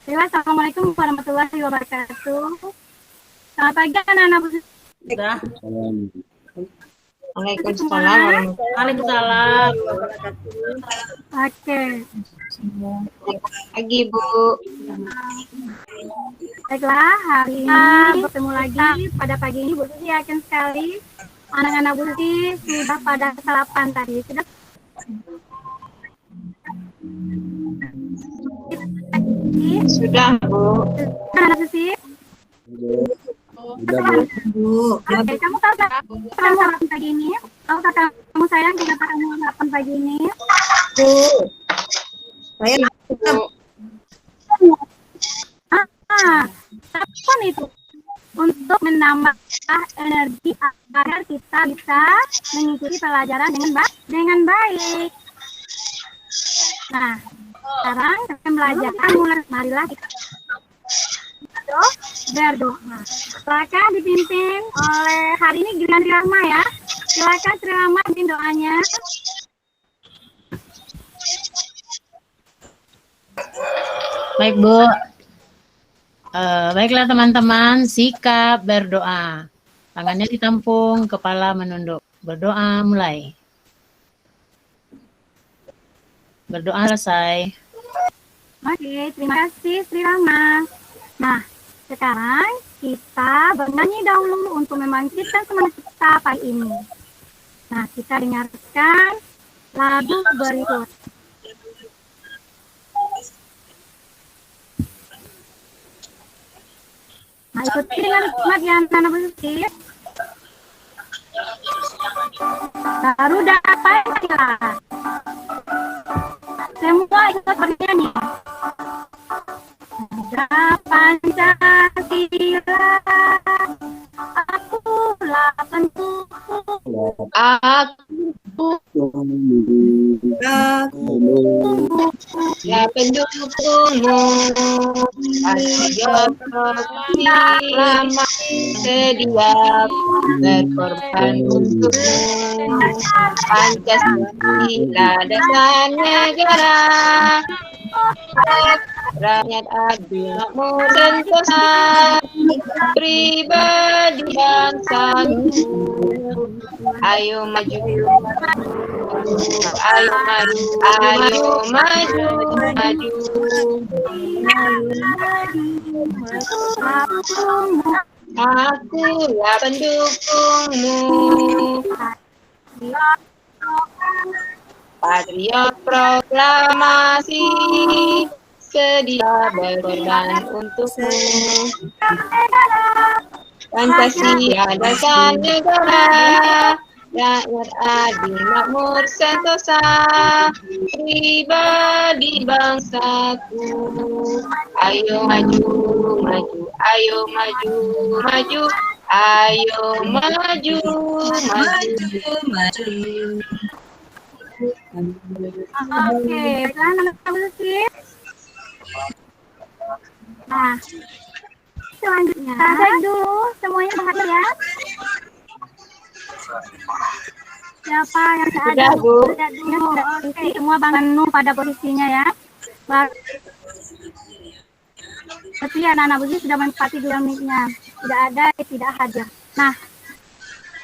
Assalamualaikum warahmatullahi wabarakatuh. Selamat pagi anak-anak. Sudah. Waalaikumsalam. Waalaikumsalam. Oke. Pagi, Bu. Baiklah, hari ini bertemu lagi pada pagi ini. Bu Susi yakin sekali anak-anak Bu Susi sudah pada sarapan tadi. Sudah, Bu. Anak Susi. Bu. Oke, kamu tahu tak kamu sarapan pagi ini? Tahu tak kamu sayang kenapa kamu sarapan pagi ini? Bu. Saya Bu. Sarapan itu untuk menambah energi agar kita bisa mengikuti pelajaran dengan baik. Nah, sekarang kita belajar. Marilah kita berdoa. Silakan dipimpin oleh hari ini Giliran Rama ya. Silakan Rama pimpin doanya. Baik, Bu. Baiklah teman-teman, sikap berdoa. Tangannya ditampung, kepala menunduk. Berdoa mulai. Berdoa selesai. Oke, terima kasih Sri Rama. Nah, sekarang kita bernyanyi dahulu untuk membangkitkan semangat kita pagi ini. Nah, kita dengarkan lagu berikut. Nah, ikuti dengan hikmat ya anak-anak Susi. Baru dapat ya. Semua ikut bernyanyi. Pancasila, akulah pendukung. Ya pendukungmu. Ayo lama sedia berkorban untukmu. Pancasila dasar negara. Rakyat adil, makmur, sentosa, pribadi bangsamu. Ayo maju, ayo maju, ayo maju, maju. Akulah pendukungmu. Patriot proklamasi, sedia berkorban untukmu. Pancasila dasar negara, rakyat adil, makmur, sentosa, pribadi bangsaku. Ayo maju, maju, ayo maju, maju, ayo maju, maju, maju. Oke, anak-anak Susi. Nah, selanjutnya cek dulu semuanya perhatian ya. Siapa yang ada? Sudah, Bu. Oke, semua bangun pada posisinya ya. Berarti anak-anak Susi sudah menempati dinamiknya. Tidak ada yang tidak hadir. Nah,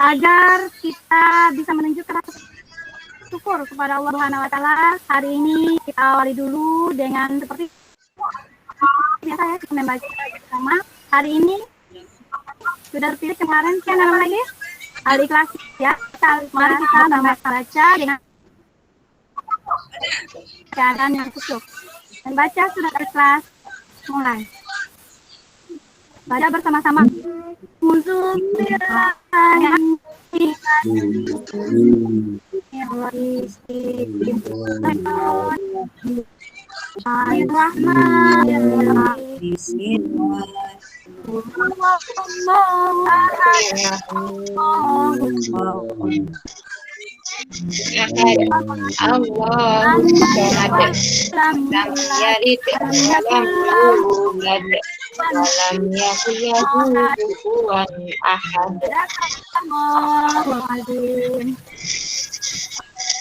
agar kita bisa menunjukkan rasa syukur kepada Allah Subhanahu wa taala, hari ini kita awali dulu dengan seperti biasa ya, kita membaca bersama. Hari ini sudah terpilih kemarin kan nama lagi Al-Ikhlas ya. Mari kita membaca dengan keadaan yang khusyuk. Membaca surat Al-Ikhlas mulai. Baca bersama-sama. Allah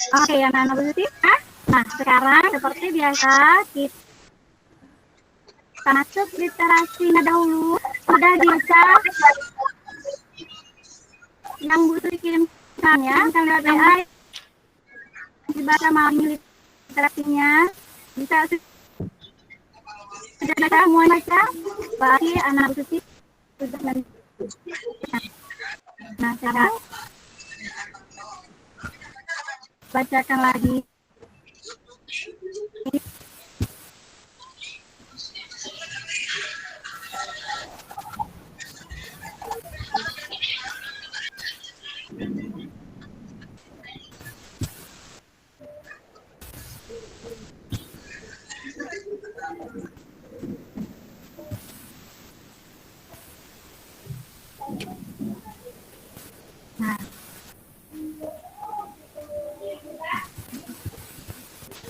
Oke, anak-anak Susi. Nah, sekarang seperti biasa kita Kita masuk literasinya dahulu. Sudah dibaca yang Bu Sri kirimkan ya, yang lewat WA. Dibaca malam literasinya. Bisa sudah baca, mau baca? Bagi anak Bu Sri sudah baca. Nah, sekarang bacakan lagi.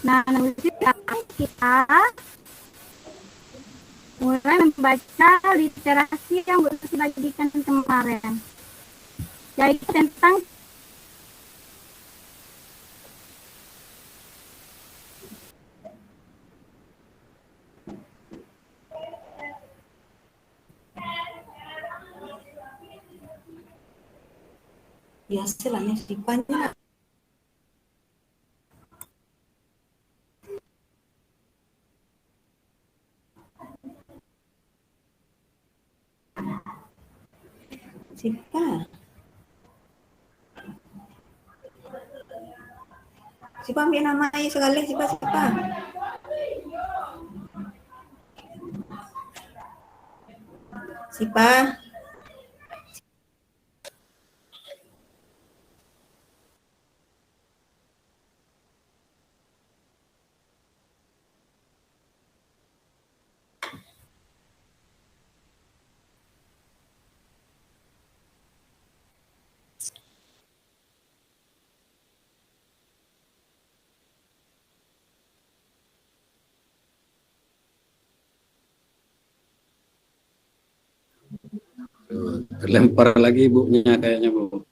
Nah, kita mulai membaca literasi yang baru dibagikan kemarin, yaitu tentang ya istilahnya dipanjang. Siapa? Siapa ambil namanya sekali? Siapa? Siapa? Terlempar lagi ibunya kayaknya, Bu.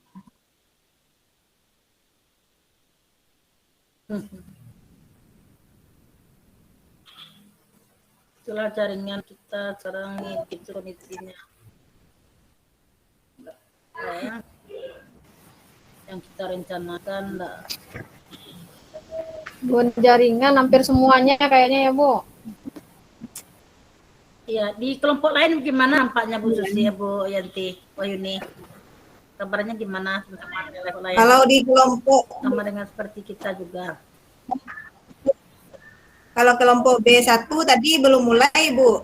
Itulah jaringan kita sekarang itu kondisinya. Ya, yang kita rencanakan enggak. Jaringan hampir semuanya kayaknya ya, Bu. Iya, di kelompok lain gimana nampaknya Bu Susi ya, Bu Yanti, Wayuni? Kabarnya gimana teman-teman level lain? Kalau di kelompok, sama dengan seperti kita juga. kalau kelompok B1 tadi belum mulai, Bu.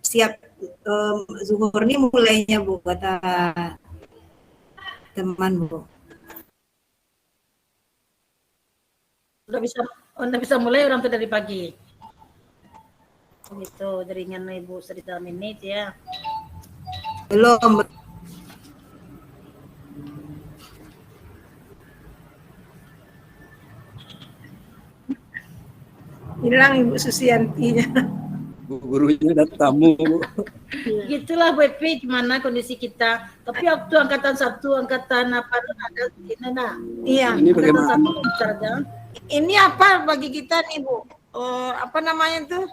Siap zuhur ini mulainya, Bu, kata teman, Bu. Udah bisa mulai orang tuh dari pagi. Gitu, jaringan Ibu cerita menit ya. Belum. Hilang Ibu Susiantinya. Bu gurunya ada tamu, Bu. Gitulah Bu Epi, gimana kondisi kita. Tapi waktu angkatan 1, angkatan apa ada ini nah. Iya. Ini bagaimana? Ini apa bagi kita nih, Bu? Apa namanya tuh?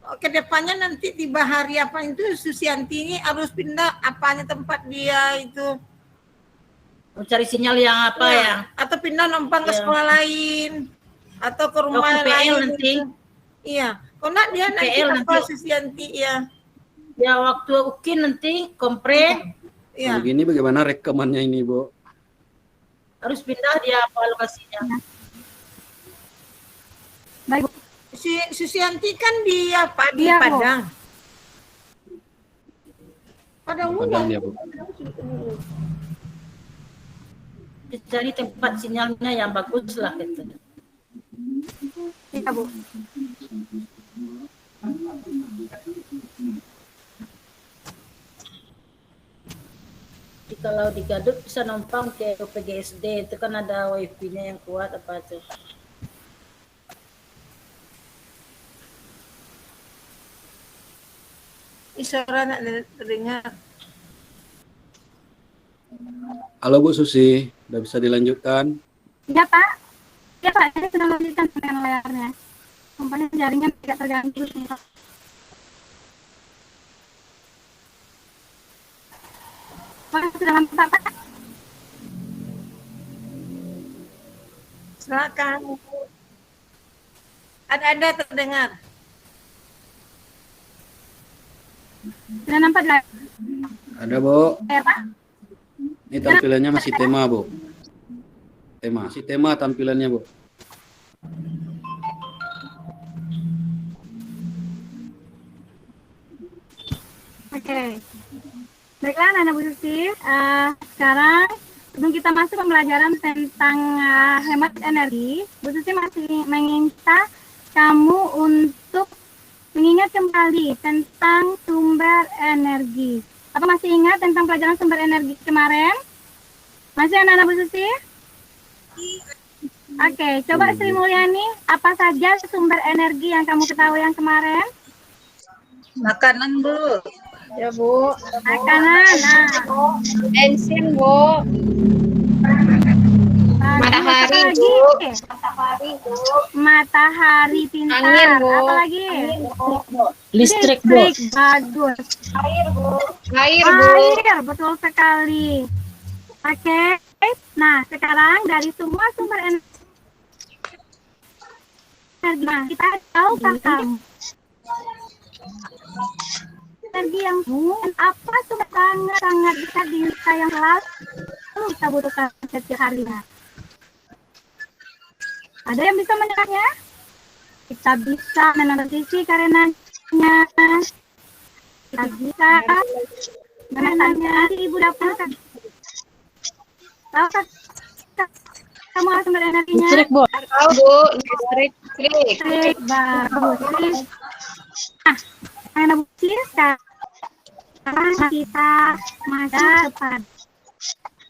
Kedepannya nanti tiba hari apa itu Susianti ini harus pindah apanya tempat dia itu. Mencari sinyal yang apa ya? Atau pindah numpang ke sekolah lain. Atau ke rumah PL lain. nanti. Iya. Kok nak dia nanti apa Susianti ya? Ya waktu UKIN nanti kompre. Iya. Begini bagaimana rekamannya ini, Bu? Harus pindah dia apa lokasinya. baik, Bu. Susianti kan dia di Iya, Bu. Padang. Padang Padang ya, Bu. Cari tempat sinyalnya yang bagus lah gitu. Iya, Bu. Kalau di Gadut bisa numpang ke PGSD, itu kan ada wifi-nya yang kuat apa tuh. Isyarat nak terdengar. Halo Bu Susi, udah bisa dilanjutkan? Iya, Pak. Iya, Pak. Saya sudah lanjutkan dengan layarnya. Komponen jaringan tidak terganggu. Pak, sudah nampak Pak? Silakan. Ada terdengar. Sudah nampak lah Ada, Bu. ya Pak? Ini tampilannya masih tema, Bu. Masih tema tampilannya, Bu. Oke. Baiklah Nana Bu Susi, sekarang sebelum kita masuk pembelajaran tentang hemat energi, Bu Susi masih meminta kamu untuk mengingat kembali tentang sumber energi. Apa masih ingat tentang pelajaran sumber energi kemarin? Masih Nana Bu Susi? Oke, coba Sri Mulyani, apa saja sumber energi yang kamu ketahui yang kemarin? Makanan, Bu. Ya, Bu. Makanan, Bensin, Bu. Matahari, lagi? Bu. Matahari pintar. Angin, Bu. Apa lagi? Listrik, Bu. Bagus. Air, Bu. Air, betul sekali. Oke. Nah, sekarang dari semua sumber energi, nah, kita tahu kamu energi yang apa sudah sangat besar di kita yang selalu kita butuhkan setiap harinya. Ada yang bisa menyerahnya? Kita bisa menandatisi karenanya. Kita bisa menandatanya. Ibu dapur kan? Tahu kan? Kamu harus sumber energinya? Listrik, Bu. Tahu, Bu. Listrik. Listrik, bagus. Nah, karena bukti sekarang kita masuk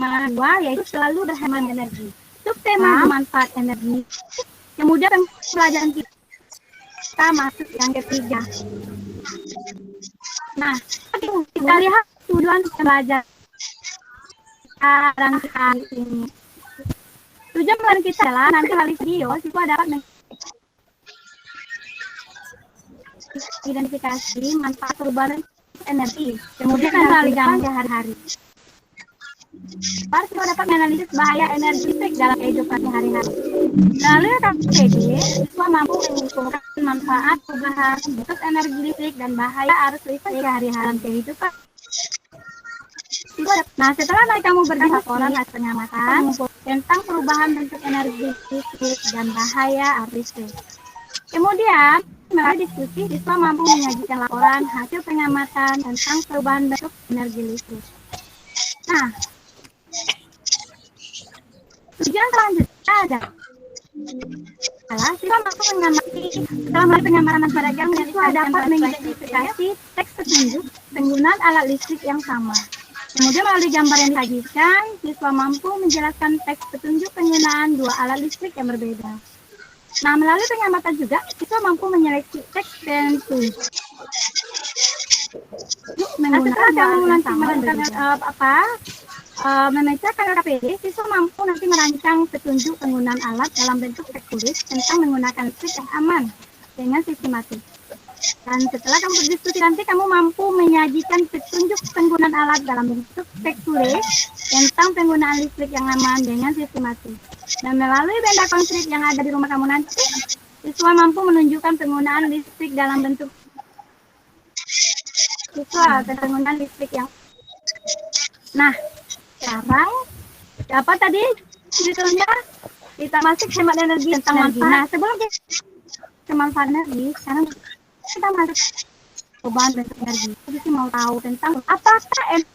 pada dua, yaitu selalu berhemat energi. Untuk tema manfaat energi, kemudian pelajaran kita masuk yang ketiga. Nah, kita lihat tujuan belajar dan kali ini. Tujuan belajar kita adalah nanti melalui video siswa dapat identifikasi manfaat perubahan energi, kemudian melalui gambar sehari-hari. Siswa dapat menganalisis bahaya energi listrik dalam kehidupan sehari-hari. Melalui KPD, siswa mampu mengumpulkan manfaat perubahan bentuk energi listrik dan bahaya arus listrik sehari-hari dalam kehidupan. Nah, setelah kamu berdiskusi laporan hasil pengamatan tentang perubahan bentuk energi listrik dan bahaya arus listrik. Kemudian, melalui diskusi, siswa mampu menyajikan laporan hasil pengamatan tentang perubahan bentuk energi listrik. Nah, tujuan selanjutnya adalah siswa mampu mengamati setelah melalui pengamatan pada jam siswa dapat mengidentifikasi teks petunjuk penggunaan alat listrik yang sama. Kemudian melalui gambar yang disajikan, siswa mampu menjelaskan teks petunjuk penggunaan dua alat listrik yang berbeda. Nah, melalui pengamatan juga, siswa mampu menyeleksi teks petunjuk. Setelah kamu nanti memecahkan KPD, siswa mampu nanti merancang petunjuk penggunaan alat dalam bentuk teks tulis tentang menggunakan listrik yang aman dengan sistematis. Dan setelah kamu berdiskusi nanti, kamu mampu menyajikan petunjuk penggunaan alat dalam bentuk teks tulis tentang penggunaan listrik yang aman dengan sistematis. Dan melalui benda konkret yang ada di rumah kamu nanti, siswa mampu menunjukkan penggunaan listrik dalam bentuk penggunaan listrik yang. Nah, sekarang apa tadi judulnya? Kita masuk hemat energi tentang manfaat. Nah, sebelum kita manfaat energi, sekarang kita masuk perubahan bentuk energi. Jadi mau tahu tentang apakah energi.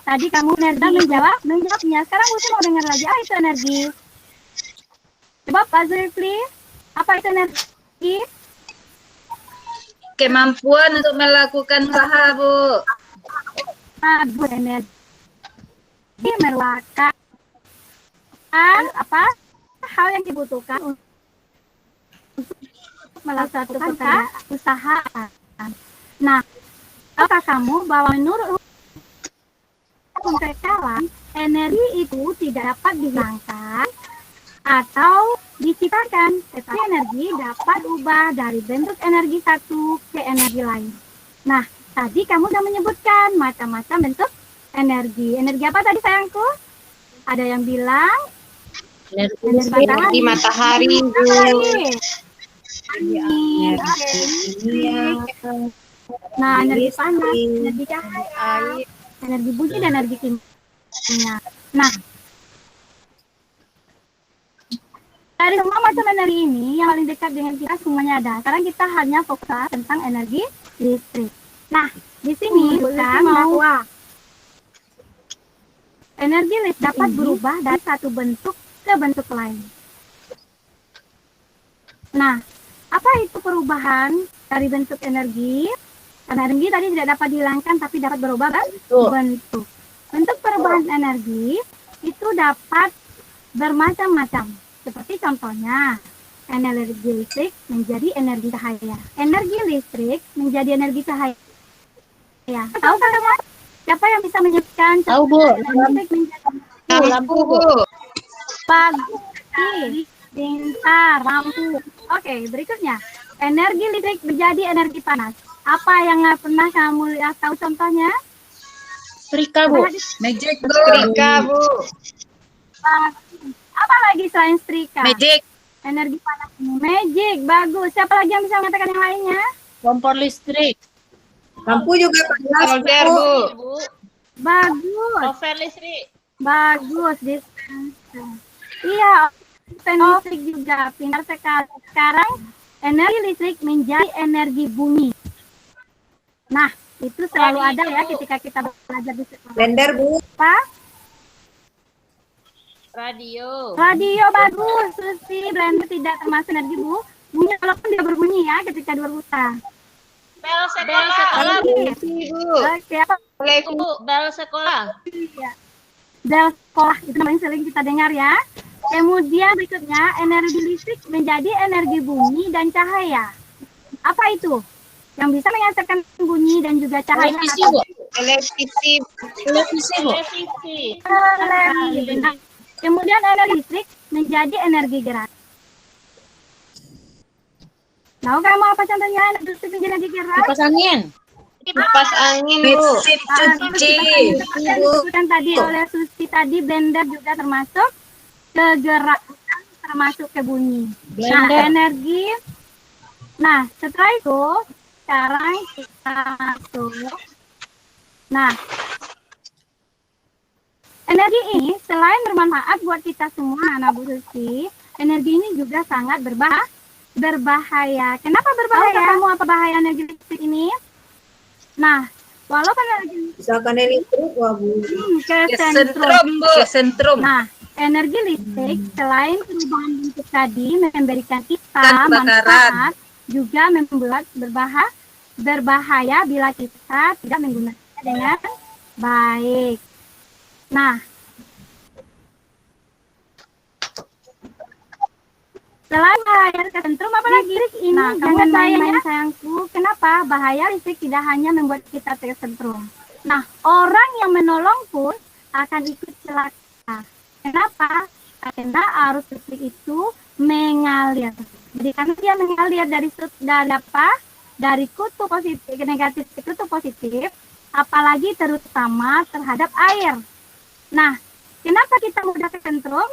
Tadi kamu energi menjawabnya. Sekarang Uci mau dengar lagi, itu energi. Coba Pak Zulfli, apa itu energi? Kemampuan untuk melakukan usaha, Bu. Bu, energi merupakan apa hal yang dibutuhkan untuk melakukan usaha. Nah, apakah kamu bahwa menurut hukum kekalan energi itu tidak dapat dihilangkan atau diciptakan, tetapi energi dapat ubah dari bentuk energi satu ke energi lain. Nah, tadi kamu sudah menyebutkan macam-macam bentuk energi. Energi apa tadi sayangku? Ada yang bilang Energi matahari, Bu. Angin. Nah, energi panas, energi cahaya, energi bumi dan energi kimia. Nah, dari semua macam energi ini yang paling dekat dengan kita semuanya ada. Sekarang kita hanya fokus tentang energi listrik. Nah, di sini kita mau energi listrik dapat berubah dari satu bentuk ke bentuk lain. Nah, apa itu perubahan dari bentuk energi? Karena energi tadi tidak dapat dihilangkan tapi dapat berubah bentuk. Bentuk perubahan energi itu dapat bermacam-macam. Seperti contohnya, energi listrik menjadi energi cahaya. Energi listrik menjadi energi cahaya. Tahu kan teman? Siapa yang bisa menyebutkan? Tahu, Bu. Energi listrik menjadi Lampu, Bu. pagi, pintar, lampu. Oke, berikutnya. Energi listrik menjadi energi panas. Apa yang pernah kamu lihat tahu contohnya? Setrika, Bu. Magic, Bu. Setrika, Bu. Apa lagi selain setrika? Magic. Energi panas. Magic, bagus. Siapa lagi yang bisa mengatakan yang lainnya? Kompor listrik. Lampu juga panas, Solder, Bu. Bagus. Oven listrik. Bagus, dispenser. Iya, oven listrik juga. Pintar sekali. Sekarang energi listrik menjadi energi bumi. Nah, itu selalu ada ya ketika kita belajar di sekolah. blender, Bu. Apa? Radio. Radio bagus, Susi. Blender tidak termasuk energi bunyi walaupun dia berbunyi ya ketika berputar. Bel sekolah, Bu. Oke, apa? Bu, bel sekolah. Bel sekolah itu namanya sering kita dengar ya. Kemudian berikutnya energi listrik menjadi energi bunyi dan cahaya. Apa itu? Yang bisa menghasilkan bunyi dan juga cahaya. Televisi, Bu. Televisi. Televisi, Bu. Televisi. Nah, kemudian energi listrik menjadi energi gerak. Tahu kamu apa contohnya energi listrik menjadi energi gerak? Kipas angin. Kipas angin, Bu. Mesin cuci. Yang disebutkan tadi oleh Susi tadi, blender juga termasuk ke gerak, termasuk ke bunyi. Nah, Blender. energi. Nah, setelah itu sekarang kita masuk. Nah, energi ini selain bermanfaat buat kita semua, anak Bu Susi, energi ini juga sangat berbahaya. Kenapa berbahaya? Tahu kamu apa bahaya energi listrik ini? Nah, walaupun energi Misalkan listrik, wah, Bu. ke sentrum. Bu. Nah, energi listrik selain perubahan bentuk tadi memberikan kita Dan kebakaran. manfaat, juga membuat berbahaya bila kita tidak menggunakannya dengan baik. Nah, selain bahaya ke sentrum, apalagi ini jangan main-main sayangku. Kenapa? Bahaya listrik tidak hanya membuat kita tersentrum. Nah, orang yang menolong pun akan ikut celaka. Kenapa? Karena arus listrik itu mengalir. Jadi karena dia mengalir dari kutub positif ke negatif ke kutub positif, apalagi terutama terhadap air. Nah, kenapa kita mudah tersentrum?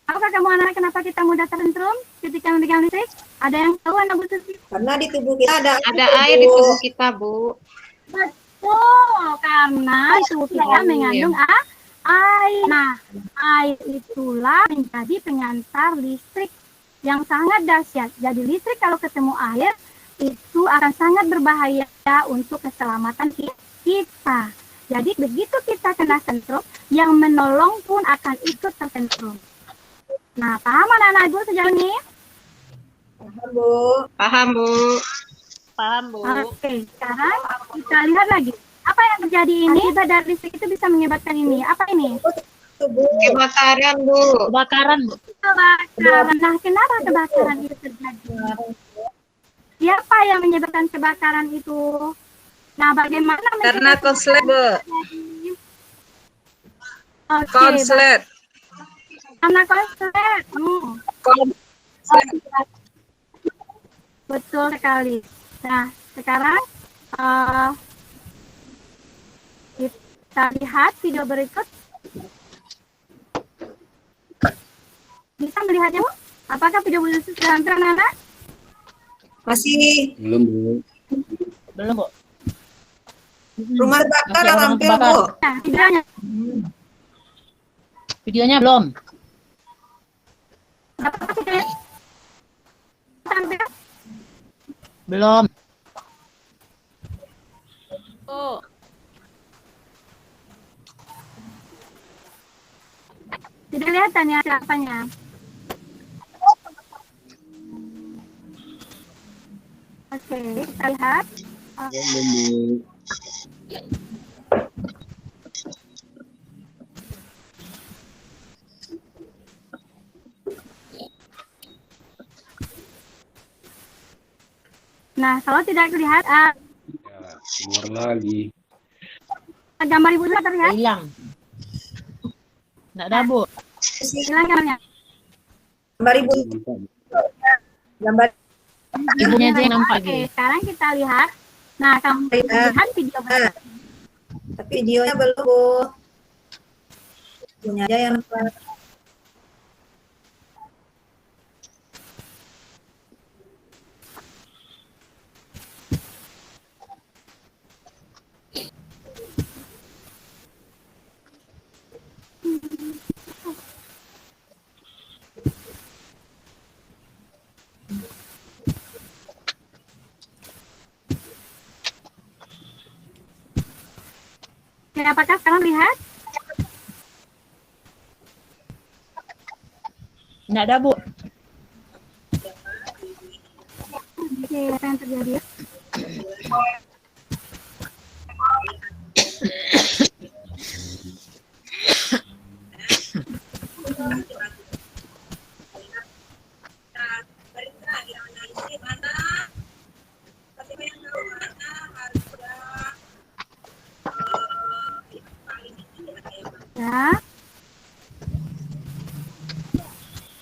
Apakah kamu anak kenapa kita mudah tersentrum ketika memegang listrik? Ada yang tahu anak Bu Susi? Karena di tubuh kita ada Ada air di tubuh kita, Bu. Betul, karena tubuh kita mengandung air. Nah, air itulah menjadi pengantar listrik yang sangat dahsyat. Jadi listrik kalau ketemu air itu akan sangat berbahaya untuk keselamatan kita. Jadi begitu kita kena sentrum, yang menolong pun akan ikut tersentrum. Nah, paham anak-anak Ibu sejauh ini? paham, Bu. Paham, Bu. Paham, Bu. Oke, sekarang kita lihat lagi. Apa yang terjadi ini? Akibat dari listrik itu bisa menyebabkan ini. Apa ini? Bu. Kebakaran, Bu. Kebakaran, Bu. Kebakaran. Nah, kenapa kebakaran itu terjadi? Siapa yang menyebabkan kebakaran itu? Nah, bagaimana Karena korslet, Bu. Oke, Konslet. anak konslet. Konslet. Betul sekali. Nah, sekarang kita lihat video berikut. Bisa melihatnya, Bu? Apakah video Bu Susi sudah hampir, anak-anak? Masih Belum, Bu. Belum, Bu. rumah bakar Masih orang hampir, kebakar. Bu. Nah, videonya. Videonya belum. Dapat videonya? Hampir. Belum. Bu. Tidak kelihatan ya siapanya. Oke, kita lihat. Belum, Bu. Nah, kalau tidak terlihat, Ya, keluar lagi. gambar Ibu sudah terlihat. Hilang. Nggak ada, Bu. Hilang gambarnya. Gambar ibu. Gambar. Ibunya aja yang nampak Oke, gini. sekarang kita lihat. Nah, kamu lihat video berikut. Tapi videonya belum, Bu. Videonya aja yang nampak. Oke, apakah sekarang lihat? Nggak ada, Bu. Oke, apa yang terjadi? Ya.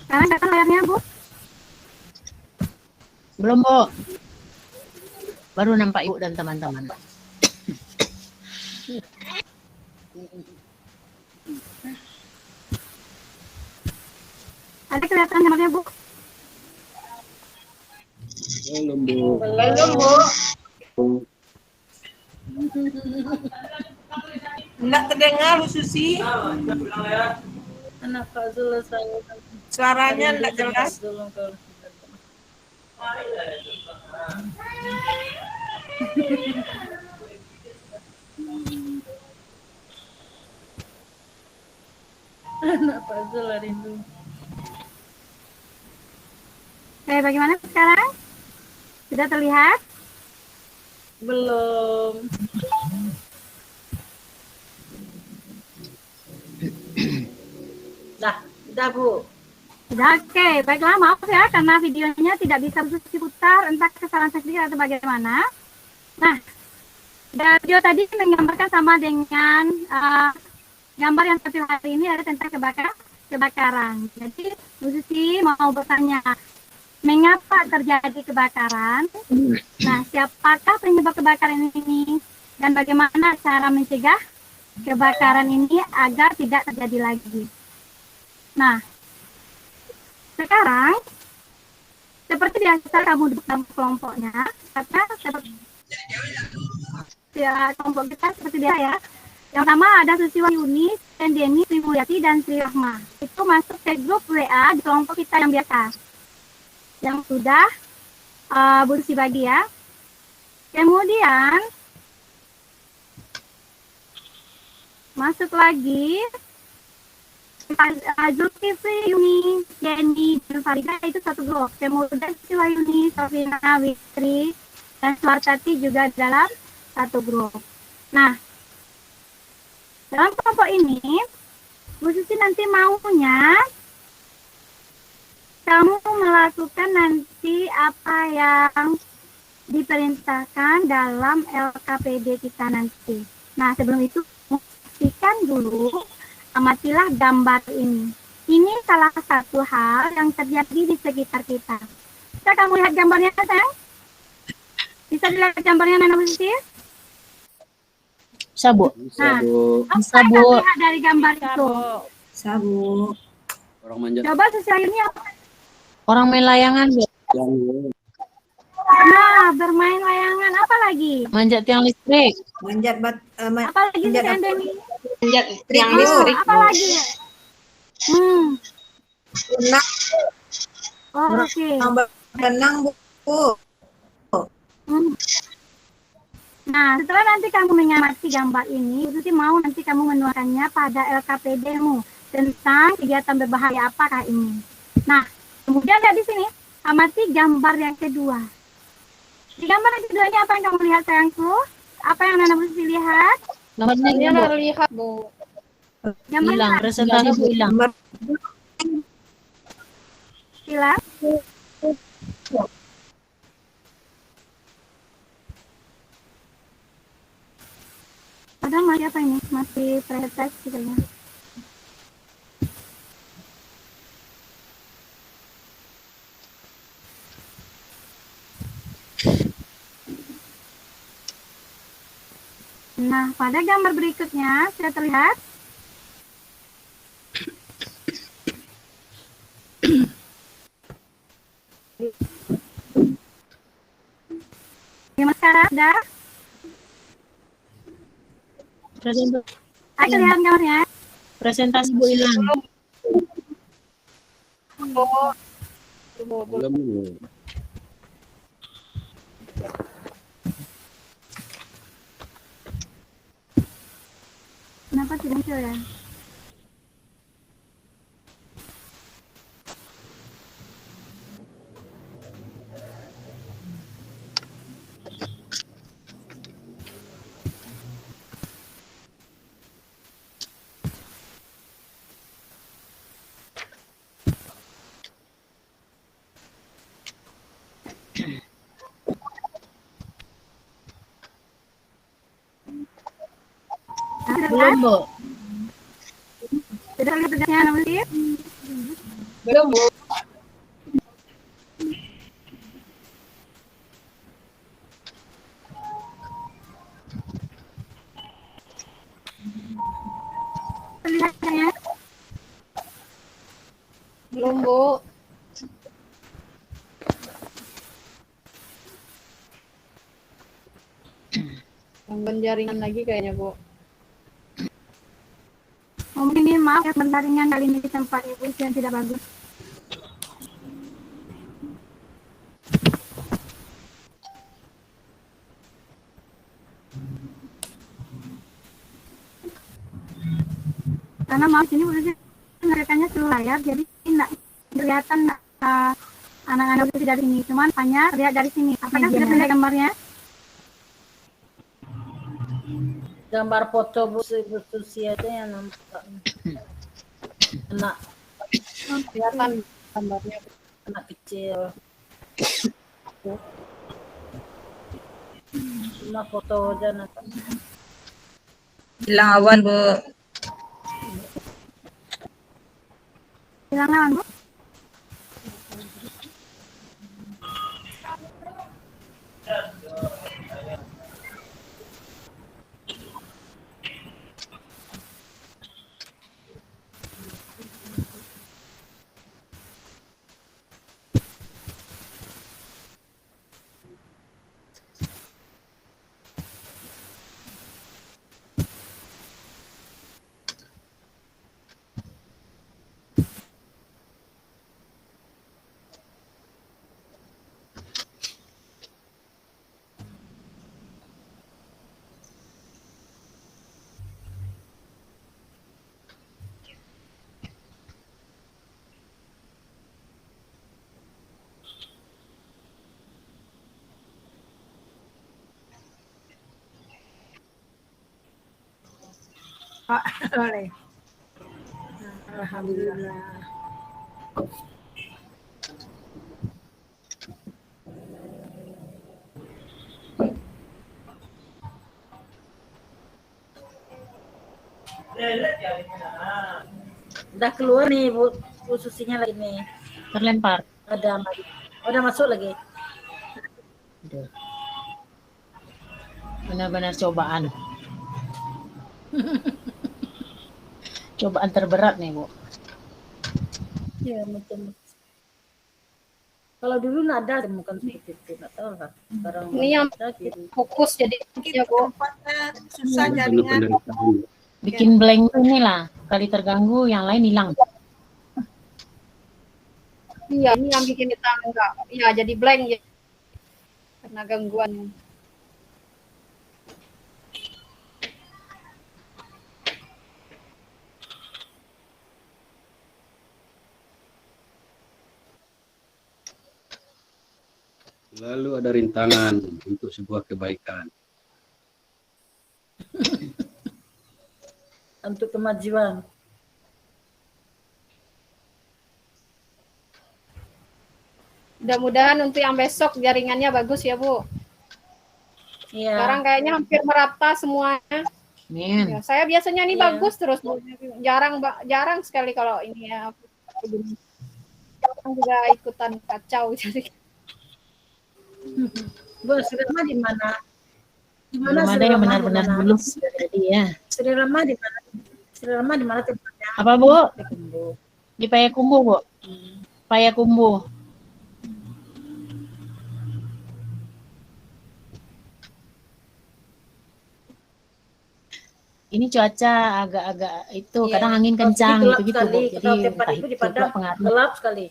Sekarang datang layarnya, Bu. Belum, Bu. Baru nampak Ibu dan teman-teman. Ada kelihatan gambarnya, Bu? Belum, Bu. Belum, Bu. Enggak terdengar, Bu Susi. Anak Fazul saya Suaranya enggak jelas. Anak Fazul rindu. Oke, bagaimana sekarang? Sudah terlihat? Belum. Dah Bu. Sudah, oke. Baiklah, maaf ya karena videonya tidak bisa diputar, entah kesalahan teknik atau bagaimana. Nah, video tadi menggambarkan sama dengan gambar yang tampil hari ini ada tentang kebakaran. Jadi, Bu Susi mau bertanya, mengapa terjadi kebakaran? Nah, siapakah penyebab kebakaran ini? Dan bagaimana cara mencegah kebakaran ini agar tidak terjadi lagi? Nah, sekarang seperti biasa kamu duduk dalam kelompoknya, karena seperti ya, kelompok kita seperti dia ya. Yang pertama ada Susi Wahyuni, Deni, Sri Mulyati, dan Sri Rahma. Itu masuk ke grup WA di kelompok kita yang biasa. Yang sudah Bu Susi bagi ya. Kemudian masuk lagi Zulkifli, Yuni, Jenny, dan Farida itu satu grup. Kemudian Yuni, Sofina, Witri, dan Suartati juga dalam satu grup. Nah, dalam kelompok ini, Bu Susi nanti maunya kamu melakukan nanti apa yang diperintahkan dalam LKPD kita nanti. Nah, sebelum itu pastikan dulu Amatilah gambar ini. Ini salah satu hal yang terjadi di sekitar kita. Bisa kamu lihat gambarnya, sayang? Bisa dilihat gambarnya, Nana Musisi? Bisa, Bu. Bisa, Nah, Bu. apa Bisa, yang Bu. kamu lihat dari gambar itu? Sabu. Orang manjat Coba sosial ini apa? Orang main layangan, Bu. yang Nah, bermain layangan. Apa lagi? Manjat tiang listrik. Manjat Apa lagi manjat sih, apa? Deni? Manjat tiang Oh, listrik. apa lagi? Renang, Oh, oke. berenang, Bu. Hmm. Nah, setelah nanti kamu mengamati gambar ini, Susi mau nanti kamu menuangkannya pada LKPD-mu tentang kegiatan berbahaya apakah ini. Nah, kemudian lihat di sini, amati gambar yang kedua. Di gambar yang kedua ini apa yang kamu lihat, sayangku? Apa yang Nana Susi lihat? Gambarnya Dia Bu. nggak lihat, Bu. Gambar Hilang, presentasi Bu hilang. hilang. Padahal masih apa ini? Masih presentasi kayaknya. Nah, pada gambar berikutnya sudah terlihat. Gimana sekarang? Sudah? Ayo lihat gambarnya. Presentasi Bu hilang. belum. Kenapa tidak muncul ya? Belum, Bu. Sudah lihat tugasnya, nomor sip? Belum, Bu. Terlihat ya? Belum, Bu. Gangguan jaringan lagi kayaknya, Bu. Mungkin ini maaf ya jaringan kali ini di tempat ibu yang tidak bagus. Karena mouse ini udah menarikannya seluruh layar, jadi tidak kelihatan anak-anak itu dari sini, cuman hanya lihat dari sini. Apakah sudah terlihat gambarnya? Gambar foto Bu Susi itu yang nampak. Anak Kelihatan gambarnya. anak kecil. Cuma foto aja nampak. Hilang awan, Bu. Hilang lawan, Bu. Boleh. Alhamdulillah. Udah keluar nih Bu Susinya lagi nih. Terlempar. Ada udah masuk lagi. Aduh. Benar-benar cobaan. Cobaan terberat nih, Bu. Ya macam. Kalau dulu nada bukan seperti itu, nggak tahu lah. Sekarang Ini yang ada gitu. fokus jadi Kita ya Bu. tempatnya susah Penuh jaringan. penderitaan. Bikin blank tuh inilah. Kali terganggu, yang lain hilang. Iya, ini yang bikin kita enggak. Iya, jadi blank ya. Karena gangguan. Lalu ada rintangan untuk sebuah kebaikan. Untuk kemajuan. Mudah-mudahan untuk yang besok jaringannya bagus ya Bu. Iya. Sekarang kayaknya hampir merata semuanya. Amin. Ya, saya biasanya nih Iya. bagus terus Bu. Jarang sekali kalau ini ya. Orang juga ikutan kacau jadi. Bu, Sri Rama di mana? Di mana Belum ada Sri yang Rama? benar-benar Di mana? mulus. Jadi ya. Sri Rama di mana? Sri Rama di mana tempatnya? Apa, Bu? Di Kumbu. Di Payakumbuh, Bu. Payakumbuh. Ini cuaca agak-agak itu, Iya. kadang angin kencang Gelap gitu-gitu, sekali. Bu. Jadi Kalau tempat entah itu di itu Padang pengaruh. gelap sekali.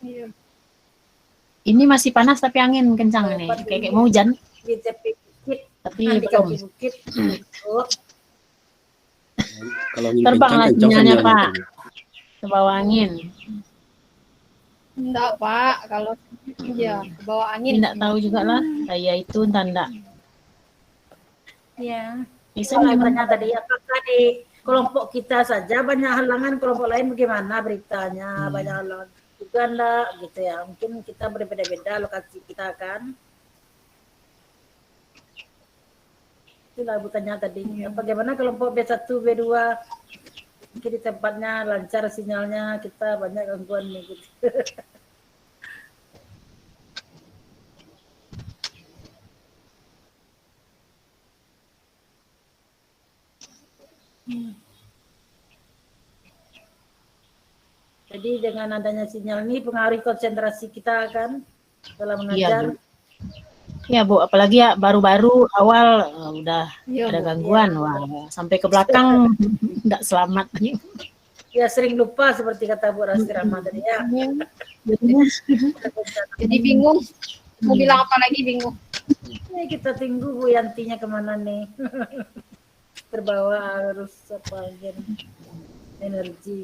Iya. Ini masih panas tapi angin kencang nih. Tempat Kayak ini. mau hujan, Di tepi bukit, tapi di belum. kaki bukit. Oh, Kalau angin Terbanglah kencang, kencang sinyalnya, sinyalnya. Pak. Ke bawah angin. Enggak Pak, kalau ya bawa angin. Tidak tahu juga lah. Saya itu tanda. iya. Bisa Saya memang tanya tadi, apakah di kelompok kita saja banyak halangan, kelompok lain bagaimana beritanya? Banyak halangan juga enggak gitu ya. Mungkin kita berbeda-beda lokasi kita kan. Itulah Bu tanya tadi. Bagaimana kelompok B1, B2? Mungkin di tempatnya lancar sinyalnya, kita banyak gangguan nih gitu. Jadi dengan adanya sinyal ini pengaruh konsentrasi kita kan dalam mengajar. Bu. Ya, Bu, apalagi ya baru-baru awal udah Iya, ada Bu. gangguan. Wah, sampai ke belakang enggak selamat. Ya sering lupa seperti kata Bu Rasti Rahmat tadi ya. Jadinya Jadi bingung. Mau bilang apa lagi bingung. Ya, kita tunggu Bu Yantinya kemana nih. Terbawa arus apa aja nih. Energi.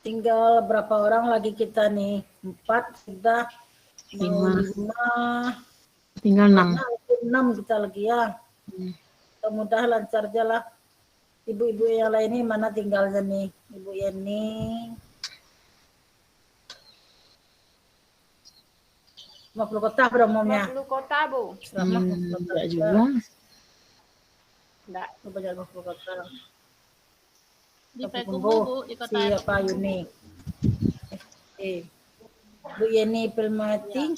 Tinggal berapa orang lagi kita nih? 4 sudah. Mau 5. tinggal 6. 6 kita lagi ya. Mudah-mudahan lancar aja lah. Ibu-ibu yang lain ini mana tinggalnya nih? Ibu Yeni. Mau kota pada umumnya. 20 kota Bu. Selama Enggak juga. Enggak. banyak kota. Di Tapi Payakumbuh, Bu, di kota siapa Yuni? Bu Yeni Pilmati.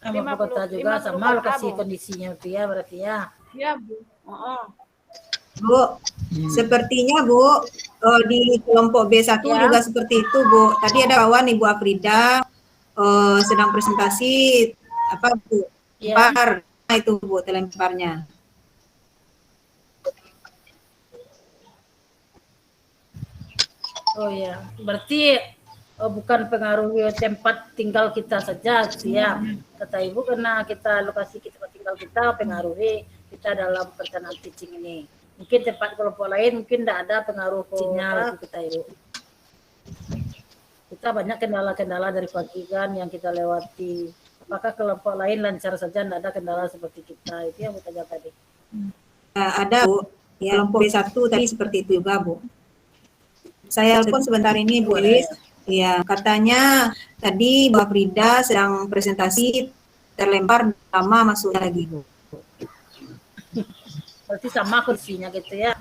Sama kota juga 50 sama kota, lokasi Bu. kondisinya itu ya berarti ya. Iya Bu. Bu, sepertinya Bu di kelompok B1 Ya. juga seperti itu Bu. Tadi ada kawan Ibu Afrida sedang presentasi apa Bu? Ya. Lempar. Nah, itu Bu telemparnya. Oh ya, berarti bukan pengaruh tempat tinggal kita saja sih ya. Kata Ibu karena kita lokasi kita tinggal kita pengaruhi kita dalam perencanaan teaching ini. Mungkin tempat kelompok lain mungkin tidak ada pengaruh sinyal itu kita Ibu. Kita banyak kendala-kendala dari pagi kan yang kita lewati. Apakah kelompok lain lancar saja tidak ada kendala seperti kita? Itu yang saya tanya tadi. Ada Bu, ya, kelompok B1 tadi seperti itu juga Bu. Saya telepon sebentar ini Bu Iris. Iya, katanya tadi Mbak Frida sedang presentasi terlempar lama masuk lagi, Bu. Berarti sama kursinya gitu ya.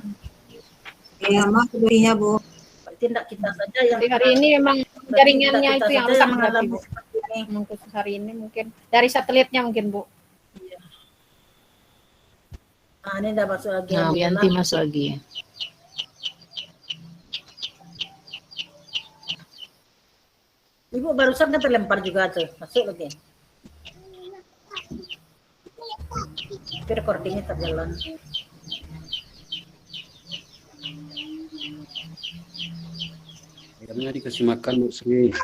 Iya, sama kursinya, Bu. Berarti tidak kita saja yang Jadi hari ini memang jaringannya itu yang rusak berarti, mengalami Bu. seperti ini. Khusus hari ini mungkin dari satelitnya mungkin, Bu. Nah, ini udah masuk lagi. Nah, Yanti masuk lagi. Ibu barusan kan terlempar juga tuh, masuk lagi. Tapi recordingnya tak jalan. Ayamnya dikasih makan Bu Sri.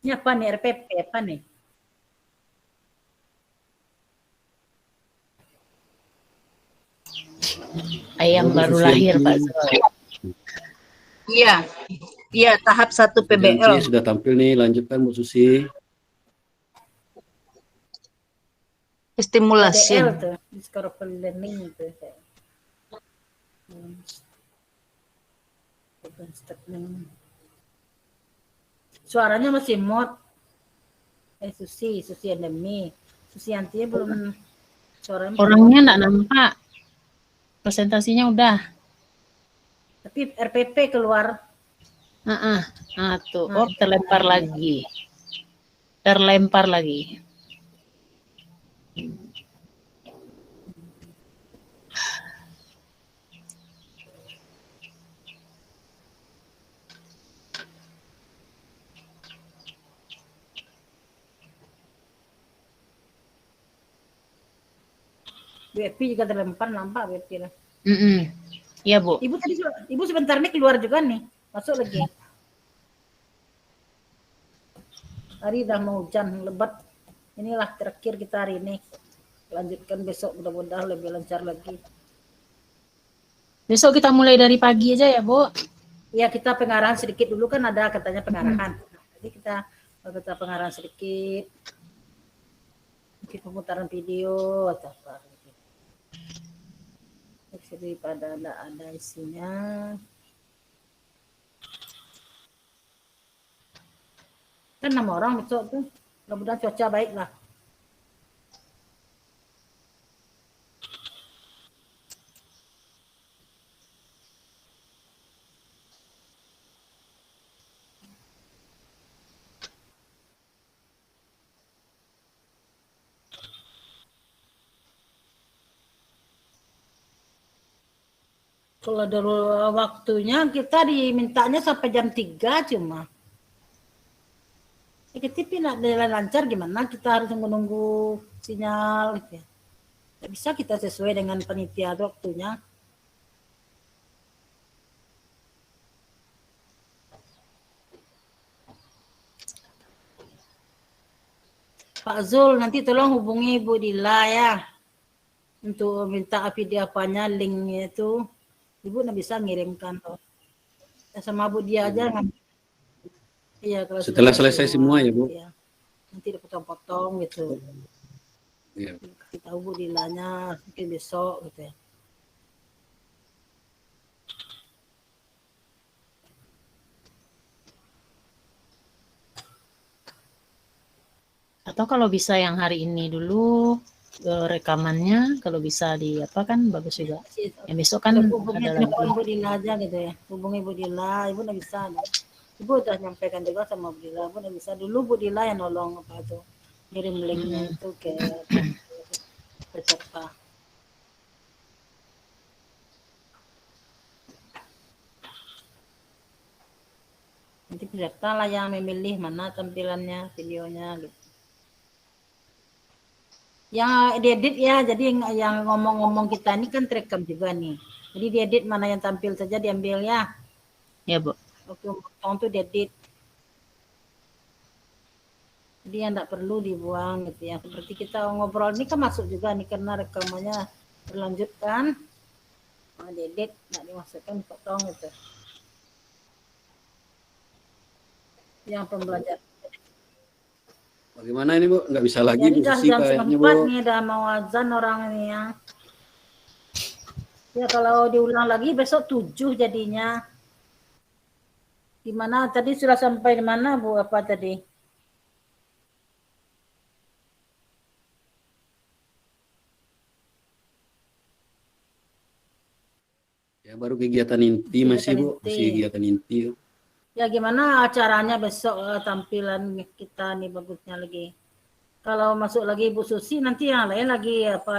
Ini apa nih, RPP apa nih? Ayam baru lahir, Pak Zul. Iya, iya tahap 1 PBL. Janji sudah tampil nih, lanjutkan Bu Susi. Stimulasi. PDL tuh, discoverable learning itu. Suaranya masih mod. Susi endemi. Susi Yantinya belum suaranya. Orangnya enggak nampak. Presentasinya udah. Tapi RPP keluar. Nah, tuh. Oh, terlempar lagi. Terlempar lagi. WP juga terlempar, nampak WP lah. Iya, Bu. Ibu sebentar nih keluar juga nih, masuk lagi. Hari udah mau hujan lebat. Inilah terakhir kita hari ini. Lanjutkan besok, mudah-mudahan lebih lancar lagi. Besok kita mulai dari pagi aja ya, Bu. Ya, kita pengarahan sedikit dulu kan ada katanya pengarahan. Jadi kita pengarahan sedikit. Mungkin pemutaran video atau apa. Jadi pada ada isinya. Kan 6 orang besok tuh. Mudah-mudahan cuaca baik lah. Kalau dulu waktunya kita dimintanya sampai jam 3 cuma. Kita tidak jalan lancar gimana? Kita harus menunggu sinyal gitu ya. Tidak bisa kita sesuai dengan panitia waktunya. Pak Zul, nanti tolong hubungi Bu Dila ya. Untuk minta video apanya, linknya itu. Ibu nggak bisa ngirimkan toh. Sama Bu dia aja kan. Iya, kalau Setelah selesai semua ya, Bu. Ya. Nanti dipotong-potong gitu. Iya. Kasih tahu Bu Dilanya mungkin besok gitu ya. Atau kalau bisa yang hari ini dulu rekamannya, kalau bisa di apa kan bagus juga. Yang besok kan Hubungi ada lagi. telepon Bu Dila aja gitu ya. Hubungi Bu Dila, Ibu nggak bisa. Ibu udah nyampaikan juga sama Bu Dila, Ibu nggak bisa. Dulu Bu Dila yang nolong apa itu, kirim linknya itu ke peserta. Nanti peserta lah yang memilih mana tampilannya, videonya gitu. Yang diedit ya, jadi yang ngomong-ngomong kita ini kan terekam juga nih. Jadi diedit mana yang tampil saja diambil ya. Ya, Bu. Oke, potong tuh diedit. Jadi yang tidak perlu dibuang gitu ya. Seperti kita ngobrol ini kan masuk juga nih karena rekamannya berlanjutkan. Nah, diedit, nggak dimasukkan, potong gitu. Yang pembelajaran. Bagaimana ini Bu? Nggak bisa lagi Jadi Bu dah Susi jam kayaknya Bu. 4 nih, dah mau azan orang ini ya. Ya kalau diulang lagi besok 7 jadinya. Di mana tadi sudah sampai di mana Bu? Apa tadi? Ya baru kegiatan inti masih Bu, Kegiatan inti. masih kegiatan inti. Ya gimana acaranya besok tampilan kita nih bagusnya lagi. Kalau masuk lagi Bu Susi nanti yang lain lagi apa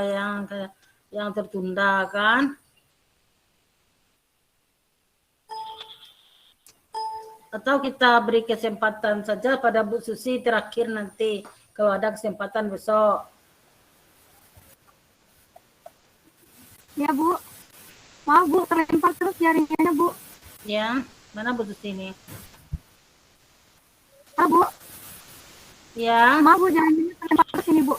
yang tertunda kan? Atau kita beri kesempatan saja pada Bu Susi terakhir nanti kalau ada kesempatan besok. Ya Bu. Maaf Bu, terlempar terus jaringannya Bu. Ya, mana Bu Susi ini? Ah Bu, Ya, maaf Bu, jaringannya terlempar terus ini Bu.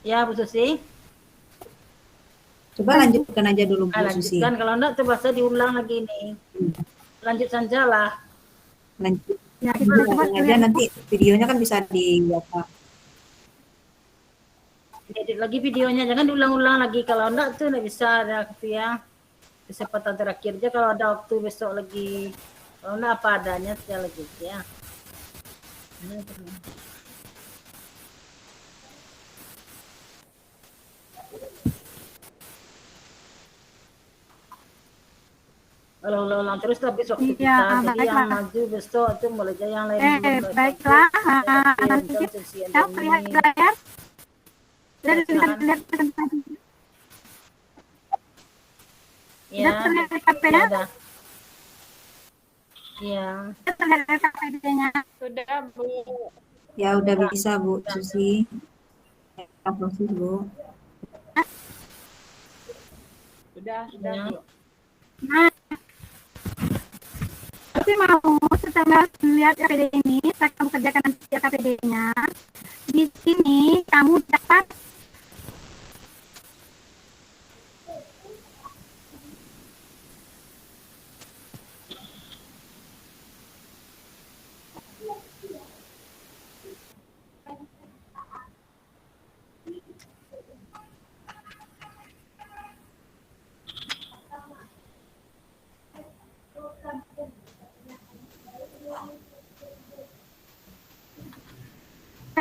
ya Bu Susi. Coba lanjutkan aja dulu Bu Susi. Lanjutkan kalau enggak terpaksa diulang lagi nih. Lanjut saja lah. Lanjut. Ya, kita coba aja nanti videonya kan bisa di apa? Edit lagi videonya, jangan diulang-ulang lagi. Kalau enggak tuh enggak bisa ada ya. Kesempatan terakhir aja kalau ada waktu besok lagi. Kalau enggak apa adanya saja lagi ya. Kalau ulang terus tapi waktu kita jadi baiklah. yang maju besok itu mulai aja yang lain. Baiklah. Nanti kita lihat layar. Dan lihat presentasi. Ya, terlihat KP-nya? Iya. Terlihat KP-nya. Sudah Bu. Ya udah bisa Bu Susi. Proses Bu. Sudah Bu. Nah, tapi mau setelah melihat KPD ini, setelah kamu kerjakan nanti KPD-nya, di sini kamu dapat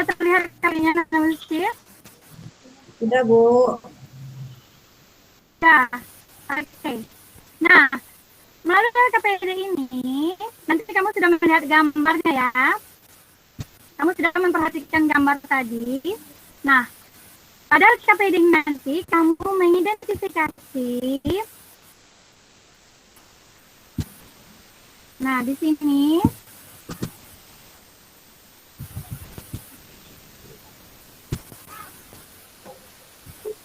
terlihat kalinya nanti. Sudah Bu. Ya, oke. Nah, melalui KPD ini, nanti kamu sudah melihat gambarnya ya. Kamu sudah memperhatikan gambar tadi. Nah, pada KPD nanti kamu mengidentifikasi. Nah, di sini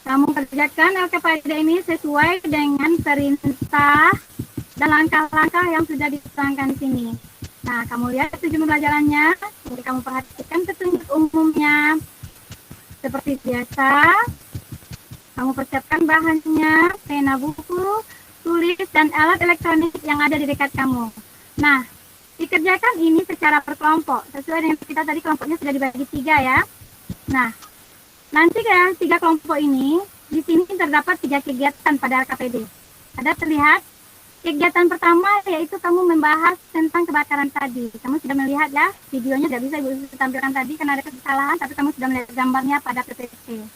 kamu kerjakan LKPD ini sesuai dengan perintah dan langkah-langkah yang sudah diterangkan di sini. Nah, kamu lihat tujuan pembelajarannya, jadi kamu perhatikan petunjuk umumnya. Seperti biasa, kamu persiapkan bahannya, pena buku, tulis, dan alat elektronik yang ada di dekat kamu. Nah, dikerjakan ini secara berkelompok. Sesuai dengan kita tadi kelompoknya sudah dibagi 3 ya. Nah, nanti kan 3 kelompok ini, di sini terdapat 3 kegiatan pada LKPD. Ada terlihat kegiatan pertama yaitu kamu membahas tentang kebakaran tadi. Kamu sudah melihat ya, videonya tidak bisa Ibu tampilkan tadi karena ada kesalahan, tapi kamu sudah melihat gambarnya pada PPT.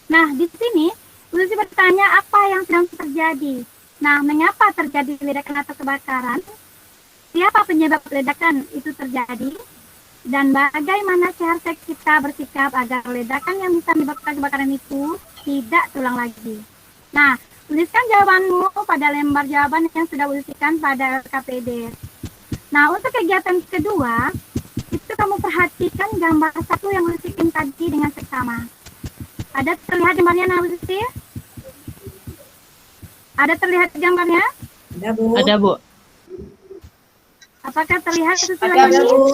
Nah, di sini Bu Susi bertanya apa yang sedang terjadi. Nah, mengapa terjadi ledakan atau kebakaran? Siapa penyebab ledakan itu terjadi? Dan bagaimana seharusnya kita bersikap agar ledakan yang bisa menyebabkan kebakaran itu tidak terulang lagi. Nah, tuliskan jawabanmu pada lembar jawaban yang sudah diuliskan pada LKPD. Nah, untuk kegiatan kedua, itu kamu perhatikan gambar 1 yang diuliskan tadi dengan seksama. Ada terlihat gambarnya, Nah, Bu Susi? Ada terlihat gambarnya? Ada Bu. Ada Bu. Apakah terlihat Susi Ada lagi? Bu.